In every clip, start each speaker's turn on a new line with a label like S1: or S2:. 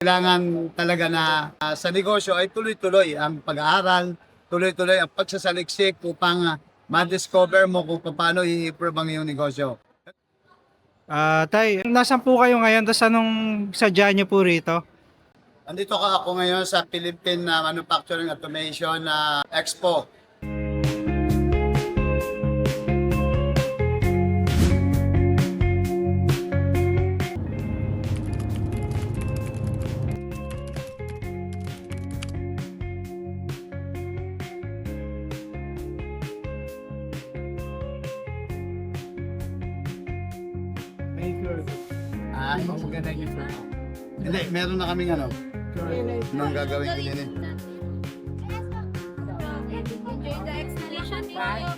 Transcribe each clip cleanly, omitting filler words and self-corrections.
S1: Kailangan talaga na sa negosyo ay tuloy-tuloy ang pag-aaral, tuloy-tuloy ang pagsasaliksik upang ma-discover mo kung paano i-improve ang iyong negosyo.
S2: Tay, nasan po kayo ngayon? Tapos anong sadya niyo po rito?
S1: Andito ako ngayon sa Philippine Manufacturing Automation Expo. Maganda yun. Hindi, meron na kaming nang gagawin ko din.
S3: Enjoy the explanation tayo.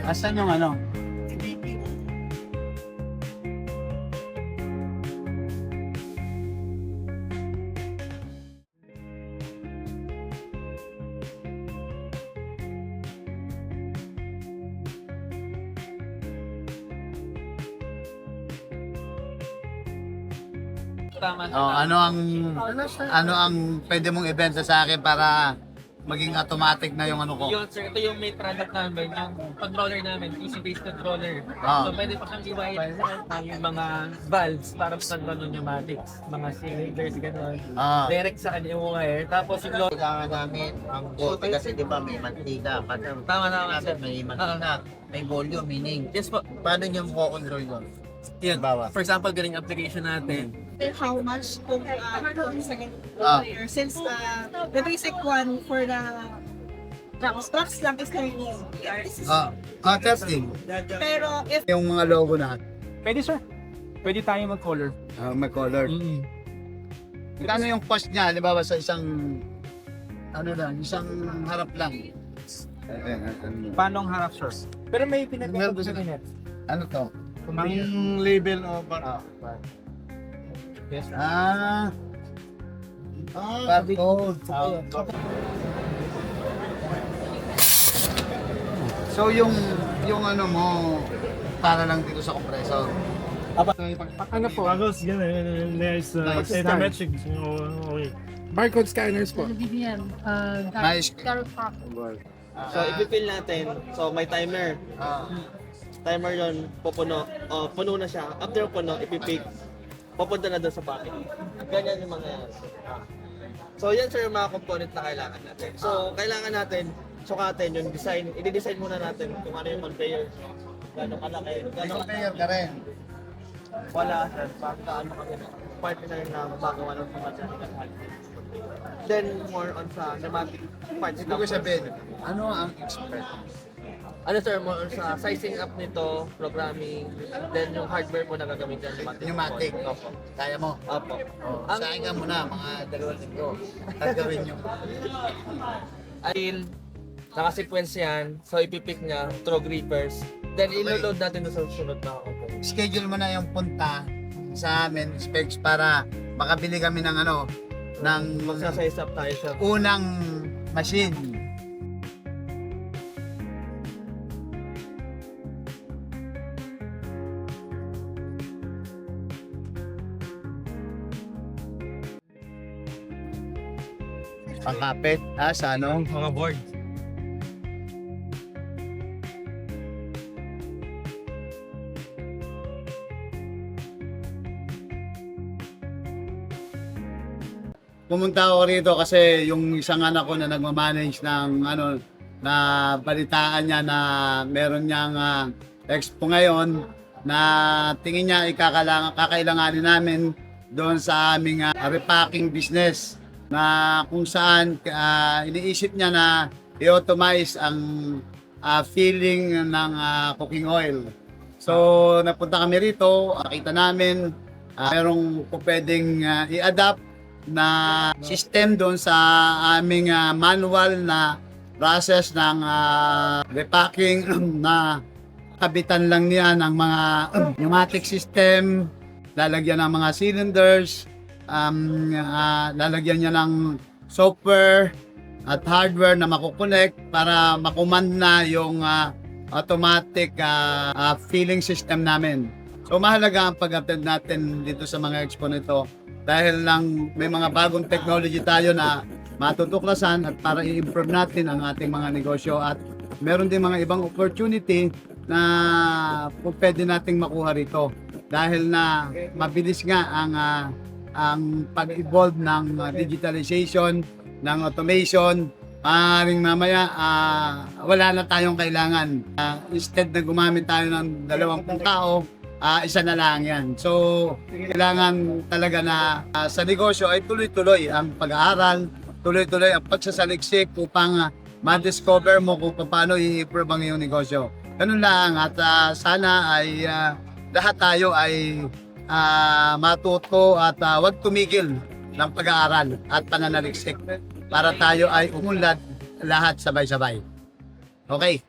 S1: Asan yung ano ang pwede mong ibenta sa akin para maging automatic na yung ko?
S4: Yun, sir, ito yung main product namin, yung controller namin, PC-based controller. So, pwede pa siyang i-wire yung mga valves para sa control ng pneumatics, mga cylinders, gano'n. Direct sa kanya yung wire. Tapos yung load.
S5: Kailangan namin ang bote kasi di ba may mantika.
S4: Tama na
S5: Natin may mantika, may volume, meaning.
S4: Yes po.
S5: Paano niyo mo-control yun?
S4: Yan.
S5: Bawa.
S4: For example, galing application natin.
S6: How much kung second year since the basic one for the trucks lang is 30 years.
S1: Testing.
S6: Pero if
S1: Yung mga logo na
S2: Pwede sir. Pwede tayo mag-color.
S1: may color. Kano yung cost niya, di ba, sa isang isang harap lang.
S2: Paano ang harap sir? Pero may
S1: Meron
S2: pinag-ito
S1: sa-
S2: sa net.
S1: Ano to?
S2: Ang label o
S4: Yes, sir.
S1: Barcode. So yung mo para lang dito sa compressor.
S2: Ano po?
S7: Pagos, ganun. Nice.
S1: Nice.
S7: Metric. Okay. Barcode scanners po.
S1: Nice.
S4: So, i-fill natin. So, may timer. Timer yun, pupuno. Puno na siya. After puno, ipipick. Papunta na doon sa packet. Ganyan yung mga yan. So, yan sir yung mga component na kailangan natin. So, kailangan natin sukatin yung design. I-design muna natin kung ano yung conveyor. Gano'ng kalaki. Gano'ng
S1: Player ka rin.
S4: wala sir. Baka ano kami na. Partner na magawa ng mga mechanical part. Then, more on sa pneumatic parts.
S1: Ito ko sabihin, ano ang expert?
S4: Ano sir, more on sa sizing up nito, programming, then yung hardware po na gagamitin.
S1: Pneumatic.
S4: Opo.
S1: Kaya mo?
S4: Opo.
S1: Sa akin ka muna, mga 2 linggo. Gagawin nyo.
S4: Until naka-sequence yan, so ipipick niya through grippers. Then ilo-load natin doon sa susunod na component.
S1: Schedule mo na yung punta sa amin, specs, para makabili kami ng ng
S4: Magsa-size up tayo sa
S1: unang machine. Pangkapit, sa
S4: mga board.
S1: Pumunta ako rito kasi yung isang anak ko na nagmamanage ng na balitaan niya na meron niyang expo ngayon na tingin niya kakailanganin namin doon sa aming repacking business na kung saan iniisip niya na i-automize ang filling ng cooking oil. So napunta kami rito, nakita namin merong pwedeng i-adapt na system doon sa aming manual na process ng repacking na kabitan lang niya ng mga pneumatic system, lalagyan ng mga cylinders, lalagyan niya ng software, at hardware na makukonect para makumand na yung automatic filling system namin. So mahalaga ang pag-attend natin dito sa mga expo nito dahil lang may mga bagong technology tayo na matutuklasan at para i-improve natin ang ating mga negosyo at meron din mga ibang opportunity na pwede nating makuha rito dahil na mabilis nga ang pag-evolve ng digitalization, ng automation. Maaaring mamaya wala na tayong kailangan. Instead na gumamit tayo ng 20 tao, isa na lang yan. So, kailangan talaga na sa negosyo ay tuloy-tuloy ang pag-aaral, tuloy-tuloy ang pagsasaliksik upang ma-discover mo kung paano i-improve ang iyong negosyo. Ganun lang at sana ay lahat tayo ay matuto at huwag tumigil ng pag-aaral at pananaliksik para tayo ay umunlad lahat sabay-sabay. Okay?